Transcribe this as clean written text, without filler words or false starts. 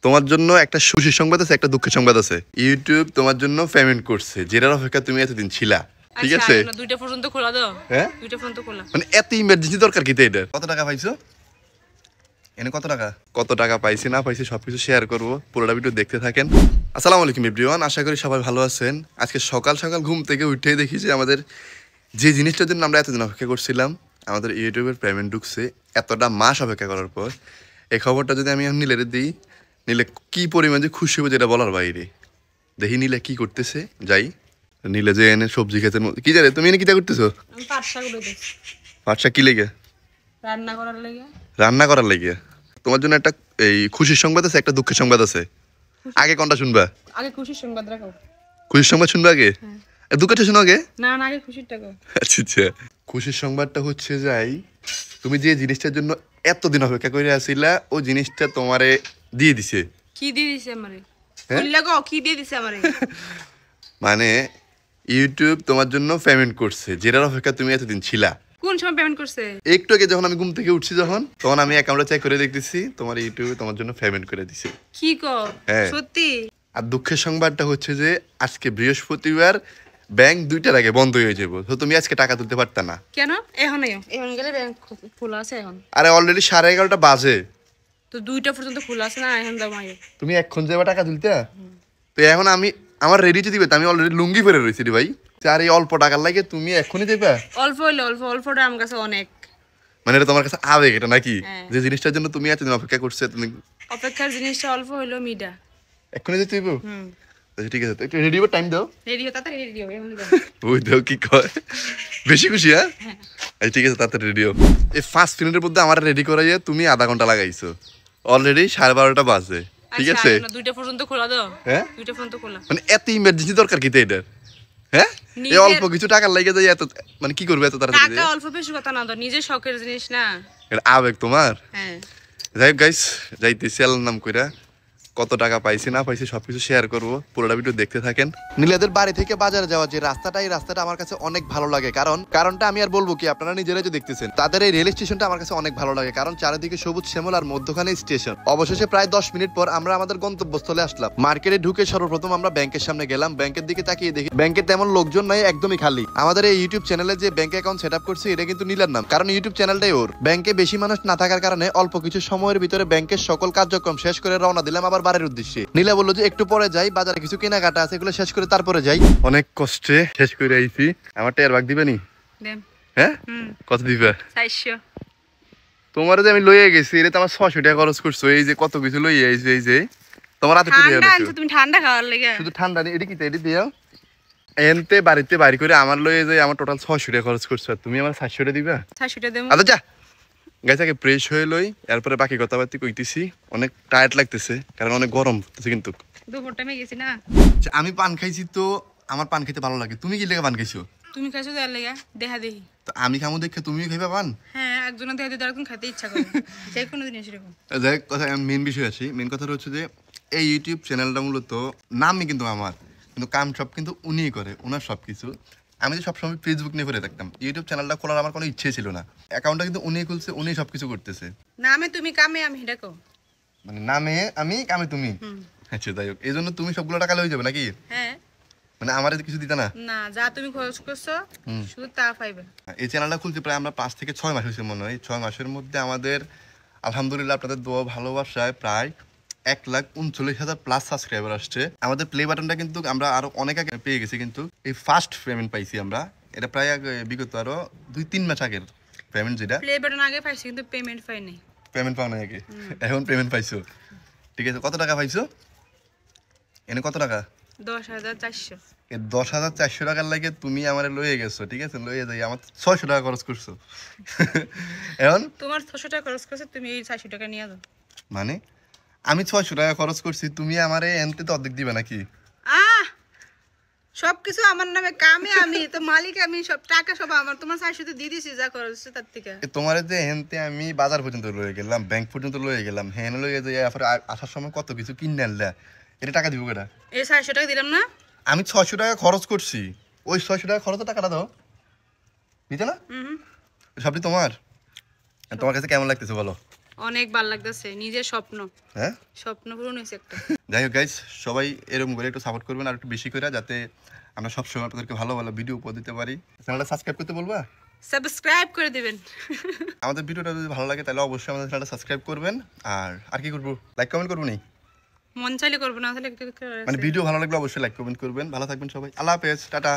তোমার জন্য একটা সুখী সংবাদ আছে, একটা দুঃখের সংবাদ আছে। ইউটিউব তোমার জন্য পেমেন্ট করছে, যেটার অপেক্ষা তুমি এতদিন ছিলা। ঠিক আছে, দুইটা পর্যন্ত খোলা দাও। হ্যাঁ, দুইটা পর্যন্ত খোলা। মানে এত ইমার্জেন্সি দরকার কি এটা? কত টাকা পাইছো? এনে কত টাকা পাইছি না পাইছি সবকিছু শেয়ার করবো, পুরোটা ভিডিও দেখতে থাকেন। আসসালামু আলাইকুম এভরিওয়ান, আশা করি সবাই ভালো আছেন। আজকে সকাল সকাল ঘুম থেকে উঠেই দেখি যে আমাদের যে জিনিসটার জন্য আমরা এতদিন অপেক্ষা করছিলাম, আমাদের ইউটিউবের পেমেন্ট ঢুকছে। এতটা মাস অপেক্ষা করার পর এই খবরটা যদি আমি নীলের দিই, নীলে কি পরিমাণ যে খুশি হবে যেটা বলার বাইরে। দেখি নীলে কি করতেছে, যাই। নীলে যে এনে সবজি ক্ষেতের মধ্যে কি জানে, তুমি এনে কিটা করতেছো? পাট শাক কি লেগে? রান্না করার লেগে। তোমার জন্য একটা এই খুশির সংবাদ আছে, একটা দুঃখের সংবাদ আছে। আগে কোনটা শুনবা? আগে খুশির সংবাদ রাখো। খুশির সংবাদ শুনবা আগে? দুঃখটা শুনো আগে? না না, আগে খুশিরটা কও। আচ্ছা, খুশির সংবাদটা হচ্ছে যাই, তুমি যে জিনিসটার জন্য এতদিন অপেক্ষা করে আসিলা, ও জিনিসটা তোমারে দিয়ে দিছে। কি দিয়ে দিছে আমারে? বললা গো, কি দিয়ে দিছে আমারে? মানে ইউটিউব তোমার জন্য পেমেন্ট করছে, যেটার অপেক্ষা তুমি এতদিন ছিলা। কোন সময় পেমেন্ট করছে? একটু আগে যখন আমি ঘুম থেকে উঠছি, তখন আমি অ্যাকাউন্টে চেক করে দেখতেছি তোমার ইউটিউব তোমার জন্য পেমেন্ট করে দিছে। কি কও? সত্যি? আর দুঃখের সংবাদটা হচ্ছে যে আজকে বৃহস্পতিবার, ব্যাংক 2টার আগে বন্ধ হয়ে যাবে। তো তুমি আজকে টাকা তুলতে পারতা না। কেন? এখন গেলে ব্যাংক খোলা আছে এখন। আরে অলরেডি 11:30 বাজে, তো 2টা পর্যন্ত খোলা আছে না, এখন দাও মাইও। তুমি এখন যাবে টাকা তুলতে? তো এখন আমি আমার রেডি যে দিবে, আমি অলরেডি লুঙ্গি পরে রয়েছি রে ভাই। আর এই অল্প টাকার লাগে তুমি এখনই দেবে? অল্প হইলে অল্পটা আমার কাছে অনেক। মানে এটা তোমার কাছে আবেগ এটা নাকি? যে জিনিসটার জন্য তুমি এতদিন অপেক্ষা করছো, তুমি অপেক্ষার জিনিসটা অল্প হইলো মিডা এখনই দিতে হইব। আচ্ছা ঠিক আছে, একটু রেডি টাইম দাও। রেডি হও, তাড়াতাড়ি রেডি হও, এমনি দাও। ওই দাও কি কয়, বেশি খুশি? হ্যাঁ আচ্ছা ঠিক আছে, তাড়াতাড়ি রেডি হও। এই 5 মিনিটের মধ্যে আমার রেডি করাইয়া তুমি আধা ঘন্টা লাগাইছো। অলরেডি 12:30 বাজে। ঠিক আছে, 2টা পর্যন্ত খোলা দাও। হ্যাঁ 2টা পর্যন্ত খোলা। মানে এত ইমার্জেন্সি দরকার কি এটা? হ্যাঁ, এই অল্প কিছু টাকা লাগে যায় এত, মানে কি করবে এত তাড়াতাড়ি? টাকা অল্প বেশি কথা না, দাও নিজের শখের জিনিস না। এটা আবেগ তোমার। হ্যাঁ, যাই হোক গাইস, যাইতেছি আল্লাহর নাম কইরা। কত টাকা পাইছি না পাইছি সবকিছু শেয়ার করবো, পুরোটা ভিডিও দেখতে থাকেন। নীলাদের বাড়ি থেকে বাজারে যাওয়া যে রাস্তাটা, এই রাস্তাটা আমার কাছে অনেক ভালো লাগে। কারণটা আমি আর বলবো কি, আপনারা নিজেরাই যে দেখতেছেন। তাদের এই রেল স্টেশনটা আমার কাছে অনেক ভালো লাগে, কারণ চারিদিকে সবুজ শ্যামল আর মধ্যখানে স্টেশন। অবশেষে প্রায় 10 মিনিট পর আমরা আমাদের গন্তব্যস্থলে আসলাম। মার্কেটে ঢুকে সর্বপ্রথম আমরা ব্যাংকের সামনে গেলাম। ব্যাংকের দিকে তাকিয়ে দেখি ব্যাংকে তেমন লোকজন নাই, একদমই খালি। আমাদের এই ইউটিউব চ্যানেলে যে ব্যাংক অ্যাকাউন্ট সেট আপ করছে, এটা কিন্তু নীলার নাম, কারণ ইউটিউব চ্যানেলটাই ওর। ব্যাংকে বেশি মানুষ না থাকার কারণে অল্প কিছু সময়ের ভিতরে ব্যাংকের সকল কার্যক্রম শেষ করে রওনা দিলাম আবার বাড়ির উদ্দেশ্যে। নীলা বললো যে একটু পরে যাই, বাজারে কিছু কেনাকাটা আছে, এগুলো শেষ করে তারপরে যাই। অনেক কষ্টে শেষ করে আইছি। আমার টেয়ার ভাগ দিবেনি? হ্যাঁ, কত দিবে? 400। তোমার যে আমি লইয়ে গেছি, এটা তো আমার 600 টাকা খরচ করছো। এই যে কত কিছু লইয়ে আইছি, এই যে তোমার হাতে তুমি ঠান্ডা খাওয়ার লাগে। শুধু ঠান্ডা নেই, এটা কি এটি দিও এনতে বাড়িতে বাইরে করে আমার লইয়ে যাই। আমার টোটাল 600 টাকা খরচ করছো, আর তুমি আমার 700 টাকা দিবা? 400 টাকা দেব। আচ্ছা যা গাইসাকে ফ্রেশ হয়ে লই, এরপরে বাকি কথাবার্তা কইতেছি। অনেক টায়ার্ড লাগতেছে, কারণ অনেক গরম হচ্ছে। কিন্তু দুপুর টাইমে গেছি না। আমি পান খাইছি, তো আমার পান খেতে ভালো লাগে। তুমি কি লেগে পান খাইছো? তুমি খাইছো তার লাগা দেখা দেখি। তো আমি খামু দেখে তুমিও খাইবা পান? হ্যাঁ, একজনের দেখা দিতে আরেকজন খাইতে ইচ্ছা করে। যে কোনো জিনিস এরকম। যাই কথা, মেন বিষয় আসি। মেন কথাটা হচ্ছে যে এই ইউটিউব চ্যানেলটা মূলত নামই কিন্তু আমার, কিন্তু কাম সব কিন্তু উনিই করে, ওনার সব কিছু। আমি তো সবসময় ফেসবুক নিয়ে পড়ে থাকতাম, ইউটিউব চ্যানেলটা খোলার আমার কোনো ইচ্ছে ছিল না। অ্যাকাউন্টটা কিন্তু উনিই খুলছে, উনিই সব কিছু করতেছে। নামে তুমি, কামে আমি, ডাকো মানে নামে আমি, কামে তুমি। আচ্ছা যাই হোক, এই জন্য তুমি সবগুলো টাকা লয়ে যাবে নাকি? হ্যাঁ, মানে আমার কিছু দিতে না? না, যা তুমি খরচ করছো শুধু তা পাইবে। এই চ্যানেলটা খুলতে প্রায় আমরা 5 থেকে 6 মাস হয়েছে মনে হয়। 6 মাসের মধ্যে আমাদের আলহামদুলিল্লাহ আপনাদের দোয়া ভালোবাসায় প্রায় 1,39,000 প্লাস সাবস্ক্রাইবার আসছে। আমাদের প্লে বাটনটা কিন্তু আমরা আরো অনেক আগে পেয়ে গেছি, কিন্তু এই ফার্স্ট পেমেন্ট পাইছি আমরা। এটা প্রায় বিগত আরো 2-3 মাস আগের পেমেন্ট। যেটা প্লে বাটন আগে পাইছি, কিন্তু পেমেন্ট পাই নাই। পেমেন্ট পাও না আগে, এখন পেমেন্ট পাইছো। ঠিক আছে, কত টাকা পাইছো? এনে কত টাকা? 10,400। এই 10,400 টাকার লাগে তুমি আমার লয়ে গেছো। ঠিক আছে, লয়ে যাই, আমার 600 টাকা খরচ করছো। এখন তোমার 600 টাকা খরচ করছে, তুমি এই 400 টাকা নিয়ে যাও। মানে আমি 600 টাকা খরচ করছি, তুমি আমারে এনতে তো অর্ধেক দিবে নাকি? সবকিছু আমার নামে, কামে আমি তো মালিক, আমি সব টাকা সব আমার। তোমার 400 তো দিয়ে দিছি, যা খরচ তার থেকে। তোমার যে হেনতে আমি বাজার পর্যন্ত লয়ে গেলাম, ব্যাংক পর্যন্ত লয়ে গেলাম, হেন লয়ে যাই, এরপরে আসার সময় কত কিছু কিনে আনলা, এটা টাকা দিব কেটা? এই 400 টাকা দিলাম না? আমি 600 টাকা খরচ করছি, ওই 600 টাকা খরচের টাকাটা দাও, দিতে না? সবই তোমার। তোমার কাছে কেমন লাগতেছে বলো? অনেক ভালো লাগতেছে, নিজের স্বপ্ন হ্যাঁ স্বপ্ন পূরণ হয়েছে একটা। যাই হোক গাইস, সবাই এরকম করে একটু সাপোর্ট করবেন আর একটু বেশি করে, যাতে আমরা সবসময় আপনাদেরকে ভালো ভালো ভিডিও উপহার দিতে পারি। চ্যানেলটা সাবস্ক্রাইব করতে বলবা? সাবস্ক্রাইব করে দিবেন। আমাদের ভিডিওটা যদি ভালো লাগে তাহলে অবশ্যই আমাদের চ্যানেলটা সাবস্ক্রাইব করবেন। আর কি করবো, লাইক কমেন্ট করবো নি, মন চাইলে করবো না তাহলে মানে ভিডিও ভালো লাগলে অবশ্যই লাইক কমেন্ট করবেন। ভালো থাকবেন সবাই, আল্লাহ হাফেজ, টাটা।